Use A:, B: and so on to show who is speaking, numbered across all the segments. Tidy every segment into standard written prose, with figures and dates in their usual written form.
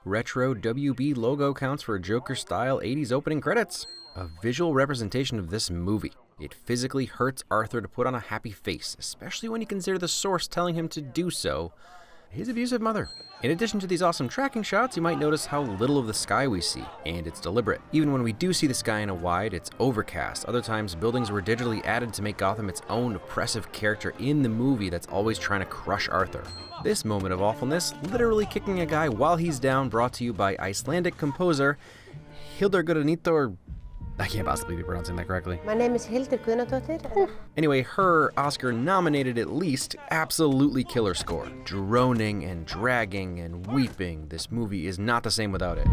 A: Retro WB logo counts for Joker-style 80s opening credits. A visual representation of this movie. It physically hurts Arthur to put on a happy face, especially when you consider the source telling him to do so, his abusive mother. In addition to these awesome tracking shots, you might notice how little of the sky we see, and it's deliberate. Even when we do see the sky in a wide, it's overcast. Other times, buildings were digitally added to make Gotham its own oppressive character in the movie that's always trying to crush Arthur. This moment of awfulness, literally kicking a guy while he's down, brought to you by Icelandic composer Hildur Guðnadóttir. I can't possibly be pronouncing that correctly.
B: My name is Hildur Guðnadóttir.
A: Anyway, her Oscar-nominated, at least, absolutely killer score. Droning and dragging and weeping. This movie is not the same without it.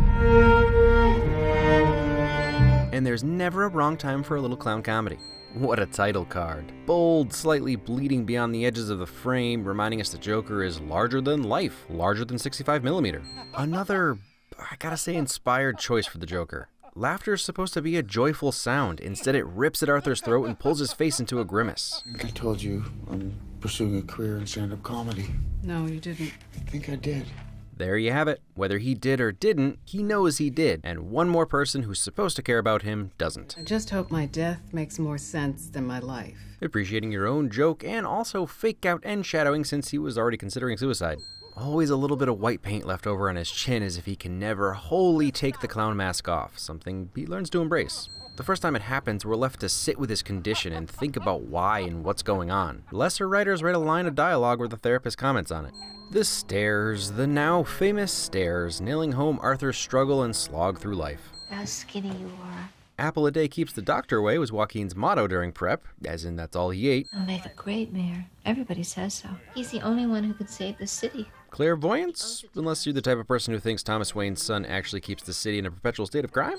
A: And there's never a wrong time for a little clown comedy. What a title card. Bold, slightly bleeding beyond the edges of the frame, reminding us the Joker is larger than life, larger than 65mm. Another, I gotta say, inspired choice for the Joker. Laughter is supposed to be a joyful sound. Instead, it rips at Arthur's throat and pulls his face into a grimace.
C: I told you I'm pursuing a career in stand-up comedy.
D: No, you didn't.
C: I think I did.
A: There you have it. Whether he did or didn't, he knows he did, and one more person who's supposed to care about him doesn't.
D: I just hope my death makes more sense than my life.
A: Appreciating your own joke and also fake out and shadowing since he was already considering suicide. Always a little bit of white paint left over on his chin as if he can never wholly take the clown mask off, something he learns to embrace. The first time it happens, we're left to sit with his condition and think about why and what's going on. Lesser writers write a line of dialogue where the therapist comments on it. The stairs, the now famous stairs, nailing home Arthur's struggle and slog through life.
E: How skinny you are.
A: Apple a day keeps the doctor away was Joaquin's motto during prep, as in that's all he ate.
E: He'll make a great mayor. Everybody says so. He's the only one who could save the city.
A: Clairvoyance? Unless you're the type of person who thinks Thomas Wayne's son actually keeps the city in a perpetual state of crime?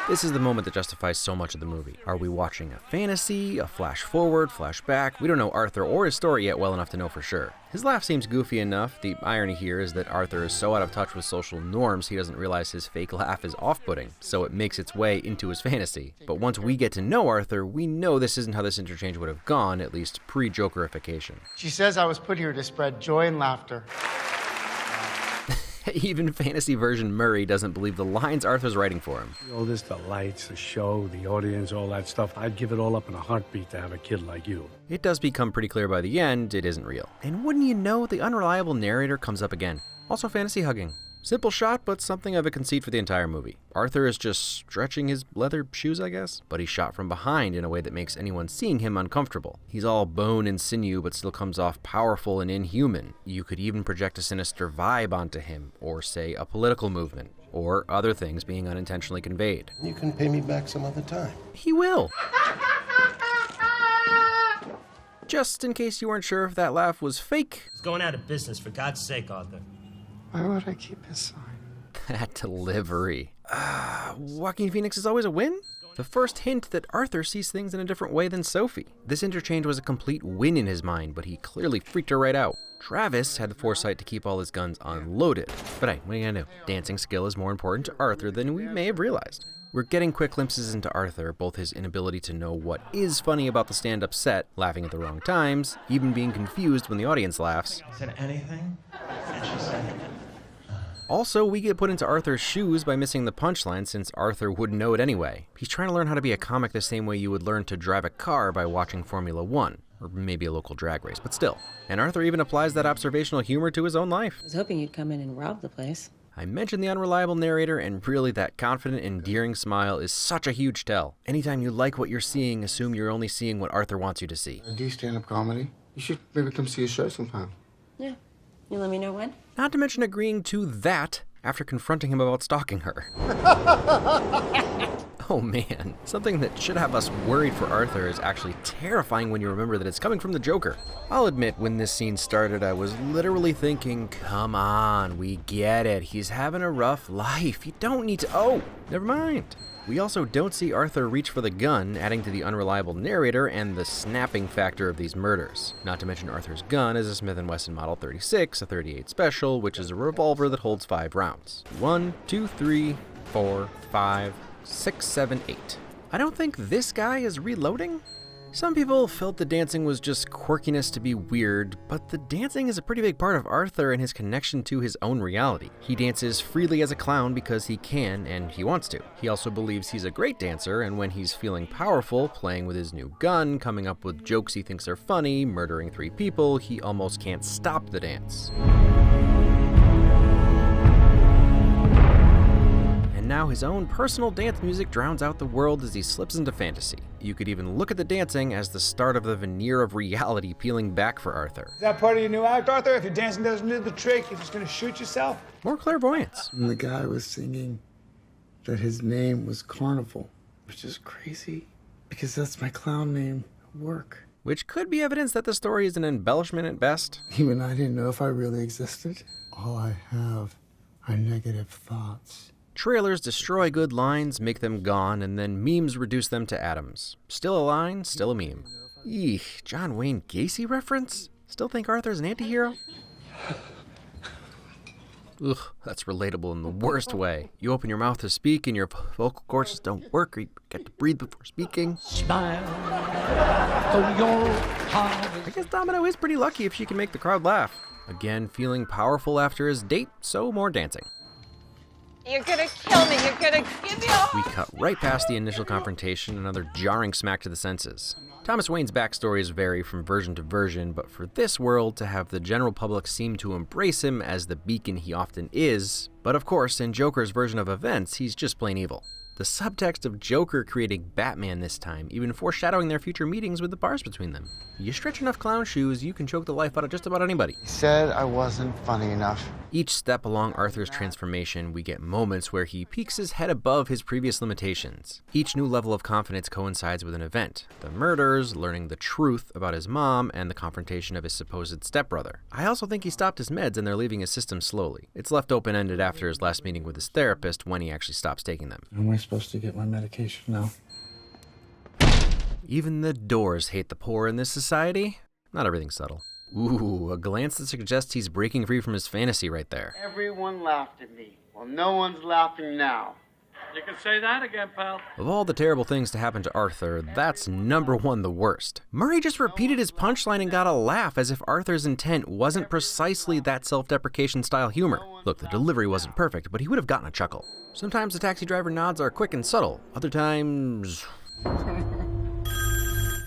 A: This is the moment that justifies so much of the movie. Are we watching a fantasy, a flash forward, flash back? We don't know Arthur or his story yet well enough to know for sure. His laugh seems goofy enough. The irony here is that Arthur is so out of touch with social norms he doesn't realize his fake laugh is off-putting, so it makes its way into his fantasy. But once we get to know Arthur, we know this isn't how this interchange would have gone, at least pre-Jokerification.
F: She says I was put here to spread joy and laughter.
A: Even fantasy version Murray doesn't believe the lines Arthur's writing for him.
G: All this, the lights, the show, the audience, all that stuff, I'd give it all up in a heartbeat to have a kid like you.
A: It does become pretty clear by the end it isn't real. And wouldn't you know, the unreliable narrator comes up again. Also fantasy hugging. Simple shot, but something of a conceit for the entire movie. Arthur is just stretching his leather shoes, I guess, but he's shot from behind in a way that makes anyone seeing him uncomfortable. He's all bone and sinew, but still comes off powerful and inhuman. You could even project a sinister vibe onto him, or say a political movement, or other things being unintentionally conveyed.
H: You can pay me back some other time.
A: He will. Just in case you weren't sure if that laugh was fake.
I: He's going out of business, for God's sake, Arthur.
C: Why would I keep his sign?
A: That delivery. Joaquin Phoenix is always a win? The first hint that Arthur sees things in a different way than Sophie. This interchange was a complete win in his mind, but he clearly freaked her right out. Travis had the foresight to keep all his guns unloaded. But hey, what are you gonna do? Dancing skill is more important to Arthur than we may have realized. We're getting quick glimpses into Arthur, both his inability to know what is funny about the stand-up set, laughing at the wrong times, even being confused when the audience laughs.
I: Said anything? And she said,
A: Also, we get put into Arthur's shoes by missing the punchline since Arthur wouldn't know it anyway. He's trying to learn how to be a comic the same way you would learn to drive a car by watching Formula One, or maybe a local drag race, but still. And Arthur even applies that observational humor to his own life.
J: I was hoping you'd come in and rob the place.
A: I mentioned the unreliable narrator, and really that confident, endearing smile is such a huge tell. Anytime you like what you're seeing, assume you're only seeing what Arthur wants you to see.
C: I do stand-up comedy. You should maybe come see a show sometime.
J: Yeah. You let me know when?
A: Not to mention agreeing to that after confronting him about stalking her. Oh man, something that should have us worried for Arthur is actually terrifying when you remember that it's coming from the Joker. I'll admit, when this scene started, I was literally thinking, come on, we get it. He's having a rough life. You don't need to, oh, never mind. We also don't see Arthur reach for the gun, adding to the unreliable narrator and the snapping factor of these murders. Not to mention Arthur's gun is a Smith & Wesson Model 36, a .38 Special, which is a revolver that holds 5 rounds. 1, 2, 3, 4, 5, 6, 7, 8. I don't think this guy is reloading. Some people felt the dancing was just quirkiness to be weird, but the dancing is a pretty big part of Arthur and his connection to his own reality. He dances freely as a clown because he can and he wants to. He also believes he's a great dancer, and when he's feeling powerful, playing with his new gun, coming up with jokes he thinks are funny, murdering 3 people, he almost can't stop the dance. And now his own personal dance music drowns out the world as he slips into fantasy. You could even look at the dancing as the start of the veneer of reality peeling back for Arthur.
K: Is that part of your new act, Arthur? If your dancing doesn't do the trick, you're just gonna shoot yourself?
A: More clairvoyance.
C: And the guy was singing that his name was Carnival, which is crazy because that's my clown name at work.
A: Which could be evidence that the story is an embellishment at best.
C: Even I didn't know if I really existed. All I have are negative thoughts.
A: Trailers destroy good lines, make them gone, and then memes reduce them to atoms. Still a line, still a meme. Eek, John Wayne Gacy reference? Still think Arthur's an antihero? Ugh, that's relatable in the worst way. You open your mouth to speak and your vocal cords just don't work, or you get to breathe before speaking. Smile. I guess Domino is pretty lucky if she can make the crowd laugh. Again, feeling powerful after his date, so more dancing.
L: You're gonna kill me. You're gonna give me all.
A: We cut right past the initial confrontation, another jarring smack to the senses. Thomas Wayne's backstories vary from version to version, but for this world to have the general public seem to embrace him as the beacon he often is, but of course, in Joker's version of events, he's just plain evil. The subtext of Joker creating Batman this time, even foreshadowing their future meetings with the bars between them. You stretch enough clown shoes, you can choke the life out of just about anybody.
F: He said I wasn't funny enough.
A: Each step along Arthur's transformation, we get moments where he peeks his head above his previous limitations. Each new level of confidence coincides with an event. The murders, learning the truth about his mom, and the confrontation of his supposed stepbrother. I also think he stopped his meds and they're leaving his system slowly. It's left open-ended after his last meeting with his therapist when he actually stops taking them.
C: Am I supposed to get my medication now?
A: Even the doors hate the poor in this society. Not everything's subtle. Ooh, a glance that suggests he's breaking free from his fantasy right there.
F: Everyone laughed at me. Well, no one's laughing now.
G: You can say that again, pal.
A: Of all the terrible things to happen to Arthur, that's number 1 the worst. Murray just repeated his punchline and got a laugh as if Arthur's intent wasn't precisely that self-deprecation style humor. Look, the delivery wasn't perfect, but he would have gotten a chuckle. Sometimes the taxi driver nods are quick and subtle, other times...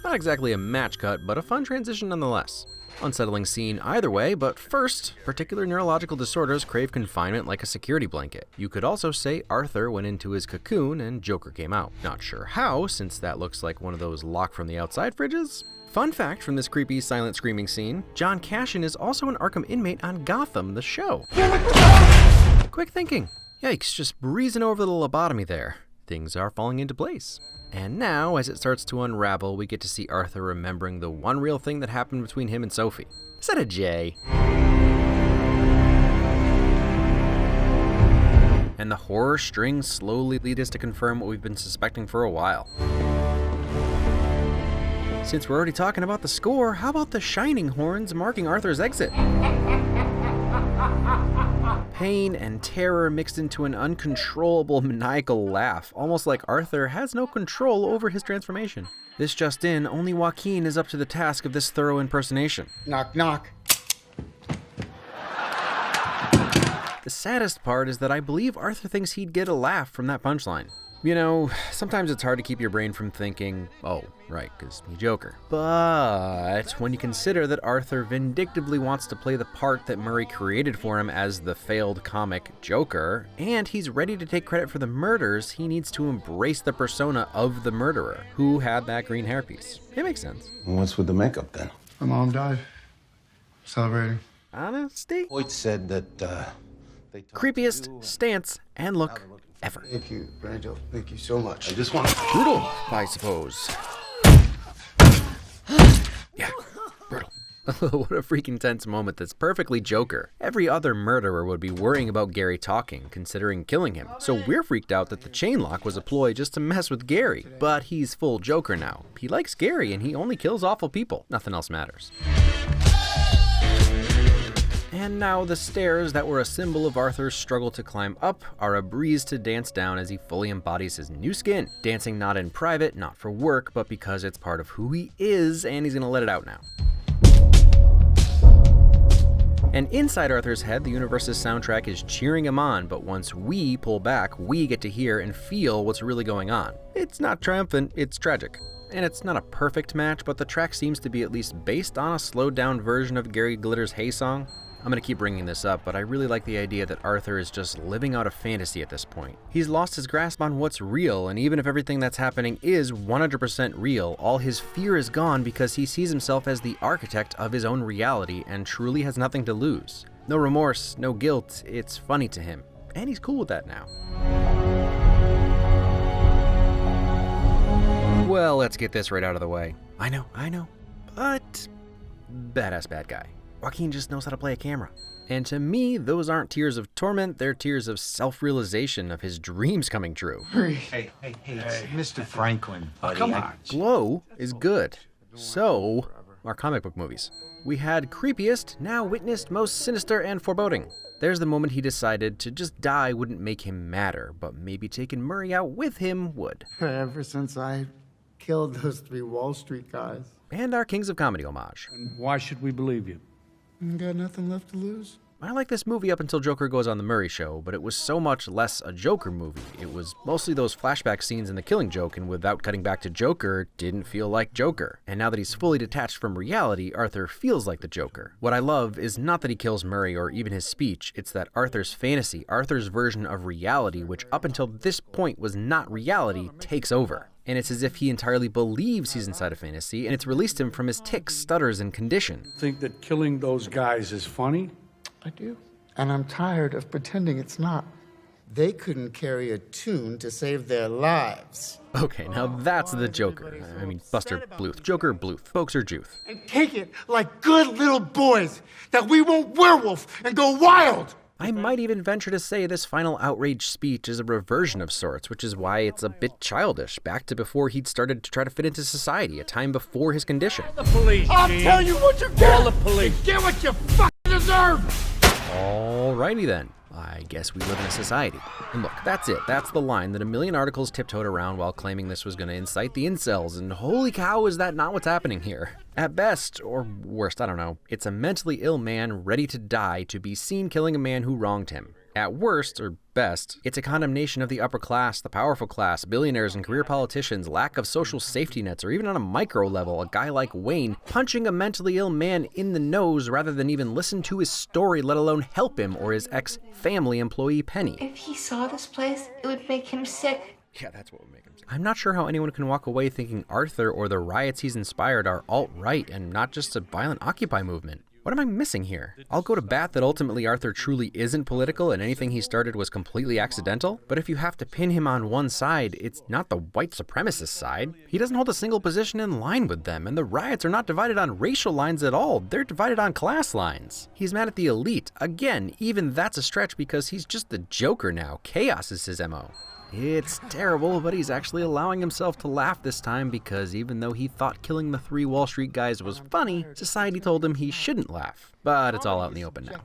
A: Not exactly a match cut, but a fun transition nonetheless. Unsettling scene either way, but first, particular neurological disorders crave confinement like a security blanket. You could also say Arthur went into his cocoon and Joker came out. Not sure how, since that looks like one of those lock from the outside fridges. Fun fact from this creepy silent screaming scene, John Cashin is also an Arkham inmate on Gotham, the show. Quick thinking. Yikes, just breezing over the lobotomy there. Things are falling into place. And now, as it starts to unravel, we get to see Arthur remembering the one real thing that happened between him and Sophie. Is that a J? And the horror strings slowly lead us to confirm what we've been suspecting for a while. Since we're already talking about the score, how about the shining horns marking Arthur's exit? Pain and terror mixed into an uncontrollable maniacal laugh, almost like Arthur has no control over his transformation. This just in, only Joaquin is up to the task of this thorough impersonation.
F: Knock, knock.
A: The saddest part is that I believe Arthur thinks he'd get a laugh from that punchline. You know, sometimes it's hard to keep your brain from thinking, oh, right, because he's Joker. But when you consider that Arthur vindictively wants to play the part that Murray created for him as the failed comic Joker, and he's ready to take credit for the murders, he needs to embrace the persona of the murderer, who had that green hairpiece. It makes sense.
H: What's with the makeup then?
C: My mom died. Celebrating.
A: Honesty?
H: Hoyt said that, they
A: Creepiest stance and look ever.
C: Thank you, Brando. Thank you so much.
H: I just want to...
A: Brutal, I suppose. Yeah, brutal. What a freaking tense moment that's perfectly Joker. Every other murderer would be worrying about Gary talking, considering killing him. So we're freaked out that the chain lock was a ploy just to mess with Gary. But he's full Joker now. He likes Gary and he only kills awful people. Nothing else matters. And And now the stairs that were a symbol of Arthur's struggle to climb up are a breeze to dance down as he fully embodies his new skin. Dancing not in private, not for work, but because it's part of who he is and he's gonna let it out now. And inside Arthur's head, the universe's soundtrack is cheering him on, but once we pull back, we get to hear and feel what's really going on. It's not triumphant, it's tragic. And it's not a perfect match, but the track seems to be at least based on a slowed down version of Gary Glitter's Hey song. I'm gonna keep bringing this up, but I really like the idea that Arthur is just living out a fantasy at this point. He's lost his grasp on what's real, and even if everything that's happening is 100% real, all his fear is gone because he sees himself as the architect of his own reality and truly has nothing to lose. No remorse, no guilt, it's funny to him. And he's cool with that now. Well, let's get this right out of the way. I know, but badass bad guy. Joaquin just knows how to play a camera. And to me, those aren't tears of torment, they're tears of self-realization of his dreams coming true.
I: Hey, it's Mr. Franklin, buddy.
G: Come on.
A: Glow is good. So are comic book movies. We had creepiest, now witnessed most sinister and foreboding. There's the moment he decided to just die wouldn't make him madder, but maybe taking Murray out with him would.
C: Ever since I killed those 3 Wall Street guys.
A: And our Kings of Comedy homage.
G: And why should we believe you?
C: Got nothing left to lose.
A: I like this movie up until Joker goes on The Murray Show, but it was so much less a Joker movie. It was mostly those flashback scenes in The Killing Joke, and without cutting back to Joker, didn't feel like Joker. And now that he's fully detached from reality, Arthur feels like the Joker. What I love is not that he kills Murray or even his speech, it's that Arthur's fantasy, Arthur's version of reality, which up until this point was not reality, takes over. And it's as if he entirely believes he's inside a fantasy, and it's released him from his tics, stutters, and condition.
G: Think that killing those guys is funny?
C: I do. And I'm tired of pretending it's not. They couldn't carry a tune to save their lives.
A: Okay, now that's the Joker. I mean, Buster Bluth. Joker Bluth. Folks are Juth.
C: And take it like good little boys, that we won't werewolf and go wild.
A: I might even venture to say this final outrage speech is a reversion of sorts, which is why it's a bit childish, back to before he'd started to try to fit into society, a time before his condition.
G: The police,
C: I'll tell you what you get.
G: Call the police.
C: You get what you fucking deserve.
A: Alrighty then. I guess we live in a society. And look, that's it. That's the line that a million articles tiptoed around while claiming this was going to incite the incels, and holy cow, is that not what's happening here? At best, or worst, I don't know, it's a mentally ill man ready to die to be seen killing a man who wronged him. At worst, or best, it's a condemnation of the upper class, the powerful class, billionaires and career politicians, lack of social safety nets, or even on a micro level, a guy like Wayne punching a mentally ill man in the nose rather than even listen to his story, let alone help him, or his ex-family employee Penny.
E: If he saw this place, it would make him sick.
A: Yeah, that's what would make him sick. I'm not sure how anyone can walk away thinking Arthur or the riots he's inspired are alt-right and not just a violent Occupy movement. What am I missing here? I'll go to bat that ultimately Arthur truly isn't political and anything he started was completely accidental, but if you have to pin him on one side, it's not the white supremacist side. He doesn't hold a single position in line with them, and the riots are not divided on racial lines at all, they're divided on class lines. He's mad at the elite. Again, even that's a stretch because he's just the Joker now. Chaos is his MO. It's terrible, but he's actually allowing himself to laugh this time because even though he thought killing the 3 Wall Street guys was funny, society told him he shouldn't laugh. But it's all out in the open now.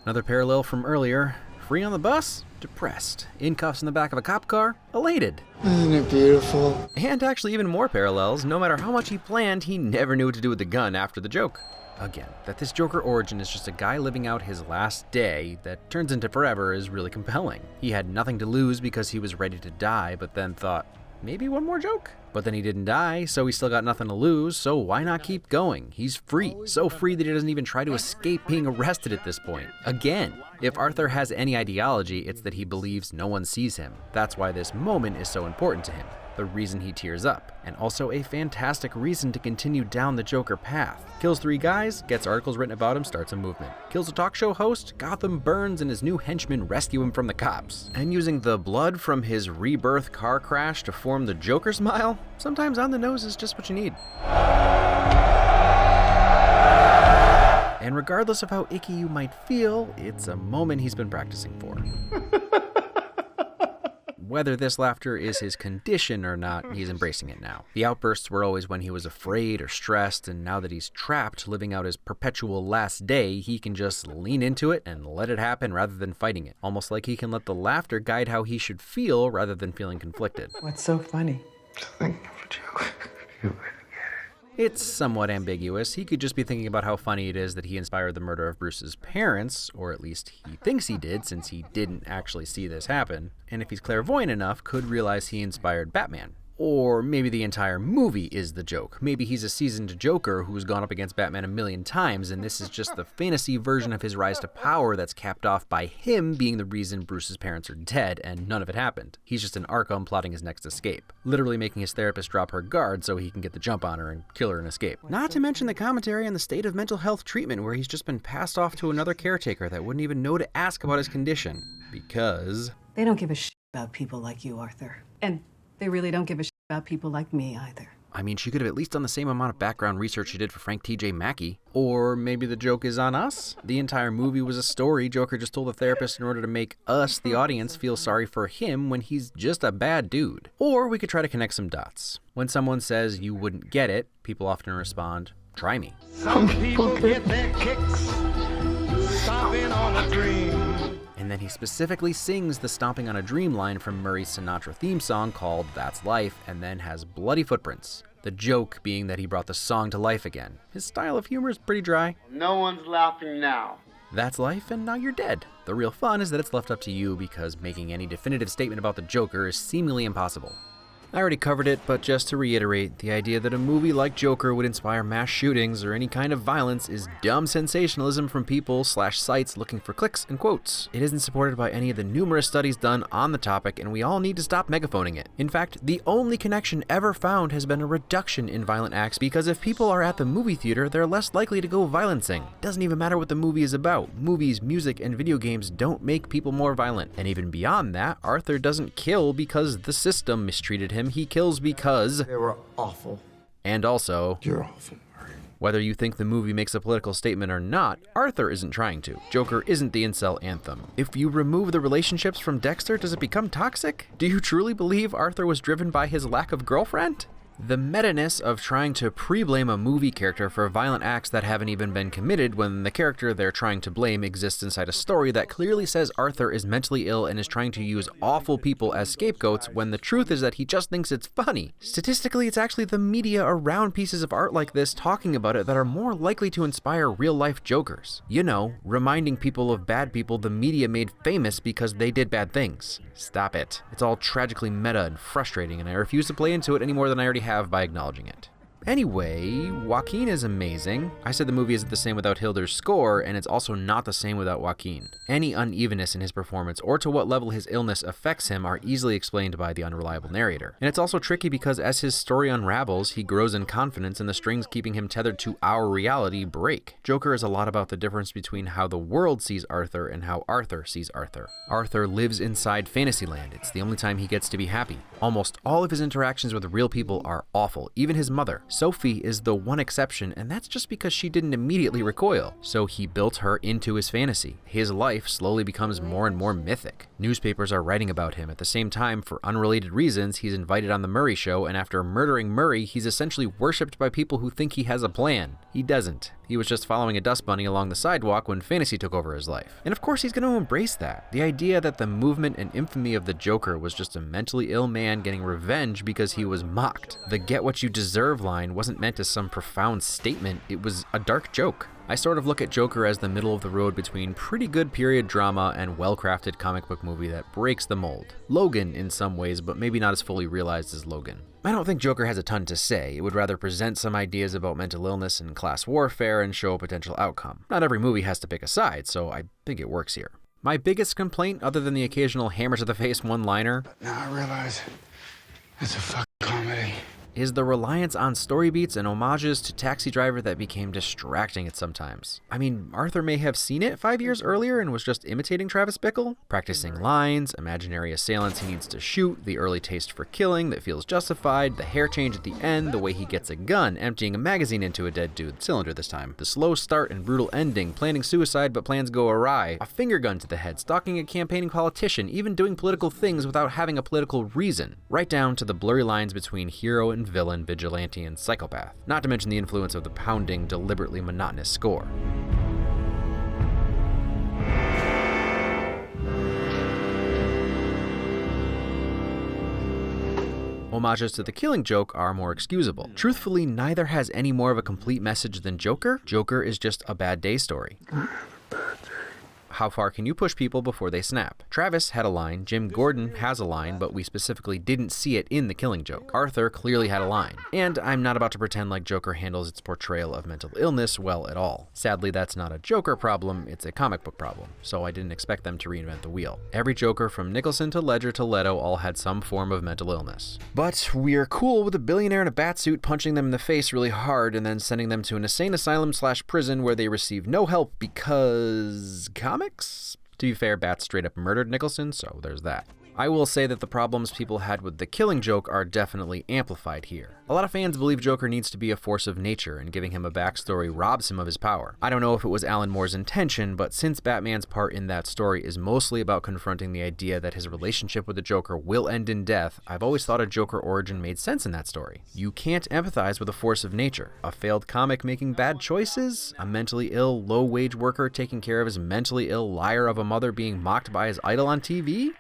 A: Another parallel from earlier. Free on the bus? Depressed. In cuffs in the back of a cop car? Elated.
C: Isn't it beautiful?
A: And actually even more parallels. No matter how much he planned, he never knew what to do with the gun after the joke. Again, that this Joker origin is just a guy living out his last day that turns into forever is really compelling. He had nothing to lose because he was ready to die, but then thought, maybe one more joke? But then he didn't die, so he still got nothing to lose, so why not keep going? He's free. So free that he doesn't even try to escape being arrested at this point. Again, if Arthur has any ideology, it's that he believes no one sees him. That's why this moment is so important to him. The reason he tears up, and also a fantastic reason to continue down the Joker path. Kills 3 guys, gets articles written about him, starts a movement. Kills a talk show host, Gotham burns, and his new henchmen rescue him from the cops. And using the blood from his rebirth car crash to form the Joker smile, sometimes on the nose is just what you need. And regardless of how icky you might feel, it's a moment he's been practicing for. Whether this laughter is his condition or not, he's embracing it now. The outbursts were always when he was afraid or stressed, and now that he's trapped, living out his perpetual last day, he can just lean into it and let it happen rather than fighting it. Almost like he can let the laughter guide how he should feel rather than feeling conflicted.
C: What's so funny?
A: It's somewhat ambiguous. He could just be thinking about how funny it is that he inspired the murder of Bruce's parents, or at least he thinks he did since he didn't actually see this happen, and if he's clairvoyant enough, could realize he inspired Batman. Or maybe the entire movie is the joke. Maybe he's a seasoned Joker who's gone up against Batman a million times, and this is just the fantasy version of his rise to power that's capped off by him being the reason Bruce's parents are dead, and none of it happened. He's just an Arkham plotting his next escape, literally making his therapist drop her guard so he can get the jump on her and kill her and escape. Not to mention the commentary on the state of mental health treatment, where he's just been passed off to another caretaker that wouldn't even know to ask about his condition, because
D: They don't give a shit about people like you, Arthur. And they really don't give a shit about people like me either.
A: I mean, she could have at least done the same amount of background research she did for Frank T.J. Mackey. Or maybe the joke is on us? The entire movie was a story Joker just told the therapist in order to make us, the audience, feel sorry for him when he's just a bad dude. Or we could try to connect some dots. When someone says you wouldn't get it, people often respond, try me.
K: Some people get their kicks stomping on a dream.
A: And then he specifically sings the Stomping on a Dream line from Murray's Sinatra theme song called That's Life, and then has bloody footprints. The joke being that he brought the song to life again. His style of humor is pretty dry.
F: No one's laughing now.
A: That's life, and now you're dead. The real fun is that it's left up to you because making any definitive statement about the Joker is seemingly impossible. I already covered it, but just to reiterate, the idea that a movie like Joker would inspire mass shootings or any kind of violence is dumb sensationalism from people/sites looking for clicks and quotes. It isn't supported by any of the numerous studies done on the topic, and we all need to stop megaphoning it. In fact, the only connection ever found has been a reduction in violent acts, because if people are at the movie theater, they're less likely to go violencing. Doesn't even matter what the movie is about. Movies, music, and video games don't make people more violent. And even beyond that, Arthur doesn't kill because the system mistreated him. He kills because
C: They were awful.
A: and also,
C: You're awful, Murray.
A: whether you think the movie makes a political statement or not, Arthur isn't trying to. Joker isn't the incel anthem. If you remove the relationships from Dexter, does it become toxic? Do you truly believe Arthur was driven by his lack of girlfriend? The meta-ness of trying to pre-blame a movie character for violent acts that haven't even been committed when the character they're trying to blame exists inside a story that clearly says Arthur is mentally ill and is trying to use awful people as scapegoats when the truth is that he just thinks it's funny. Statistically, it's actually the media around pieces of art like this talking about it that are more likely to inspire real-life Jokers. You know, reminding people of bad people the media made famous because they did bad things. Stop it. It's all tragically meta and frustrating, and I refuse to play into it any more than I already have by acknowledging it. Anyway, Joaquin is amazing. I said the movie isn't the same without Hilder's score, and it's also not the same without Joaquin. Any unevenness in his performance, or to what level his illness affects him, are easily explained by the unreliable narrator. And it's also tricky because as his story unravels, he grows in confidence and the strings keeping him tethered to our reality break. Joker is a lot about the difference between how the world sees Arthur and how Arthur sees Arthur. Arthur lives inside Fantasyland. It's the only time he gets to be happy. Almost all of his interactions with real people are awful, even his mother. Sophie is the one exception, and that's just because she didn't immediately recoil. So he built her into his fantasy. His life slowly becomes more and more mythic. Newspapers are writing about him. At the same time, for unrelated reasons, he's invited on the Murray Show, and after murdering Murray, he's essentially worshipped by people who think he has a plan. He doesn't. He was just following a dust bunny along the sidewalk when fantasy took over his life. And of course he's going to embrace that. The idea that the movement and infamy of the Joker was just a mentally ill man getting revenge because he was mocked. The get what you deserve line wasn't meant as some profound statement, it was a dark joke. I sort of look at Joker as the middle of the road between pretty good period drama and well-crafted comic book movie that breaks the mold. Logan in some ways, but maybe not as fully realized as Logan. I don't think Joker has a ton to say. It would rather present some ideas about mental illness and class warfare and show a potential outcome. Not every movie has to pick a side, so I think it works here. My biggest complaint, other than the occasional hammer to the face one-liner,
C: Now I realize it's a fucking comedy.
A: is the reliance on story beats and homages to Taxi Driver that became distracting at sometimes. I mean, Arthur may have seen it 5 years earlier and was just imitating Travis Bickle, practicing lines, imaginary assailants he needs to shoot, the early taste for killing that feels justified, the hair change at the end, the way he gets a gun, emptying a magazine into a dead dude, cylinder this time, the slow start and brutal ending, planning suicide but plans go awry, a finger gun to the head, stalking a campaigning politician, even doing political things without having a political reason, right down to the blurry lines between hero and villain, vigilante and psychopath, not to mention the influence of the pounding, deliberately monotonous score. Homages to The Killing Joke are more excusable. Truthfully, neither has any more of a complete message than Joker. Joker is just a bad day story. How far can you push people before they snap? Travis had a line, Jim Gordon has a line, but we specifically didn't see it in The Killing Joke. Arthur clearly had a line. And I'm not about to pretend like Joker handles its portrayal of mental illness well at all. Sadly, that's not a Joker problem, it's a comic book problem, so I didn't expect them to reinvent the wheel. Every Joker from Nicholson to Ledger to Leto all had some form of mental illness. But we're cool with a billionaire in a batsuit punching them in the face really hard and then sending them to an insane asylum/prison where they receive no help because comics? To be fair, Bats straight up murdered Nicholson, so there's that. I will say that the problems people had with The Killing Joke are definitely amplified here. A lot of fans believe Joker needs to be a force of nature, and giving him a backstory robs him of his power. I don't know if it was Alan Moore's intention, but since Batman's part in that story is mostly about confronting the idea that his relationship with the Joker will end in death, I've always thought a Joker origin made sense in that story. You can't empathize with a force of nature. A failed comic making bad choices? A mentally ill, low-wage worker taking care of his mentally ill liar of a mother being mocked by his idol on TV?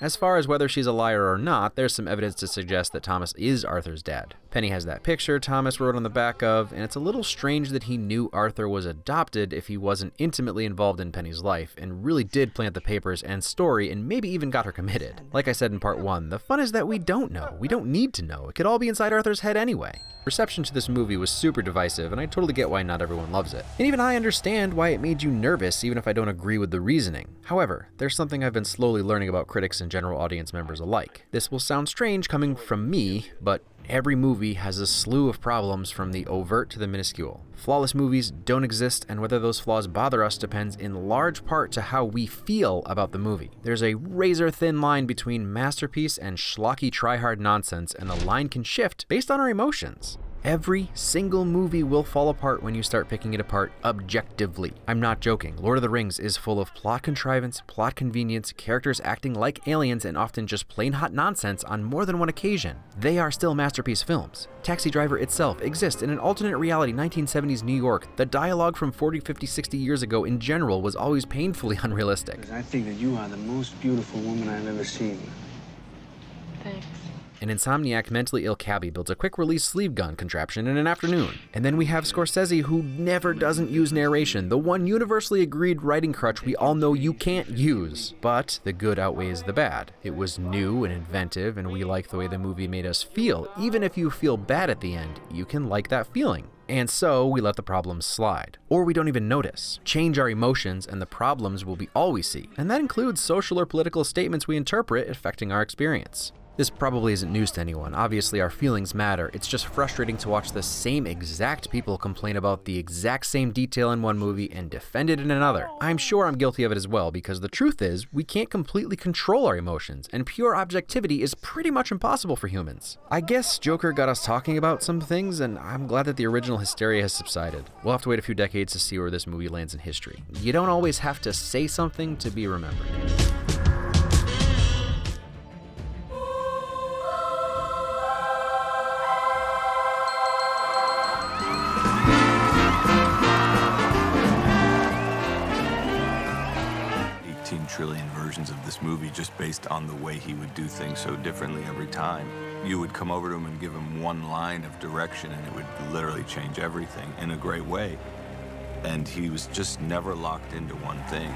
A: As far as whether she's a liar or not, there's some evidence to suggest that Thomas is Arthur's dad. Penny has that picture Thomas wrote on the back of, and it's a little strange that he knew Arthur was adopted if he wasn't intimately involved in Penny's life, and really did plant the papers and story, and maybe even got her committed. Like I said in part 1, the fun is that we don't know. We don't need to know. It could all be inside Arthur's head anyway. Reception to this movie was super divisive, and I totally get why not everyone loves it. And even I understand why it made you nervous, even if I don't agree with the reasoning. However, there's something I've been slowly learning about critics and general audience members alike. This will sound strange coming from me, but every movie has a slew of problems from the overt to the minuscule. Flawless movies don't exist, and whether those flaws bother us depends in large part to how we feel about the movie. There's a razor-thin line between masterpiece and schlocky try-hard nonsense, and the line can shift based on our emotions. Every single movie will fall apart when you start picking it apart objectively. I'm not joking. Lord of the Rings is full of plot contrivance, plot convenience, characters acting like aliens, and often just plain hot nonsense on more than one occasion. They are still masterpiece films. Taxi Driver itself exists in an alternate reality 1970s New York. The dialogue from 40, 50, 60 years ago in general was always painfully unrealistic.
K: I think that you are the most beautiful woman I've ever seen.
L: Thanks.
A: An insomniac mentally ill cabbie builds a quick-release sleeve gun contraption in an afternoon. And then we have Scorsese, who never doesn't use narration, the one universally agreed writing crutch we all know you can't use. But the good outweighs the bad. It was new and inventive, and we like the way the movie made us feel. Even if you feel bad at the end, you can like that feeling. And so we let the problems slide. Or we don't even notice. Change our emotions and the problems will be all we see. And that includes social or political statements we interpret affecting our experience. This probably isn't news to anyone. Obviously, our feelings matter. It's just frustrating to watch the same exact people complain about the exact same detail in one movie and defend it in another. I'm sure I'm guilty of it as well, because the truth is, we can't completely control our emotions, and pure objectivity is pretty much impossible for humans. I guess Joker got us talking about some things, and I'm glad that the original hysteria has subsided. We'll have to wait a few decades to see where this movie lands in history. You don't always have to say something to be remembered.
M: 18 trillion versions of this movie just based on the way he would do things so differently every time. You would come over to him and give him one line of direction and it would literally change everything in a great way. And he was just never locked into one thing.